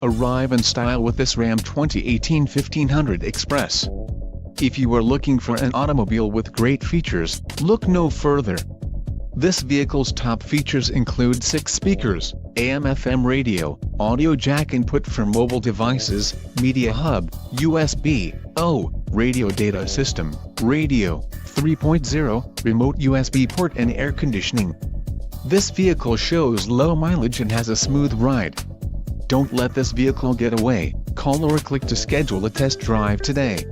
Arrive in style with this Ram 2018 1500 Express. If you are looking for an automobile with great features, look no further. This vehicle's top features include 6 speakers, AM/FM radio, audio jack input for mobile devices, media hub, USB-O, radio data system, radio, 3.0, remote USB port and air conditioning. This vehicle shows low mileage and has a smooth ride. Don't let this vehicle get away. Call or click to schedule a test drive today.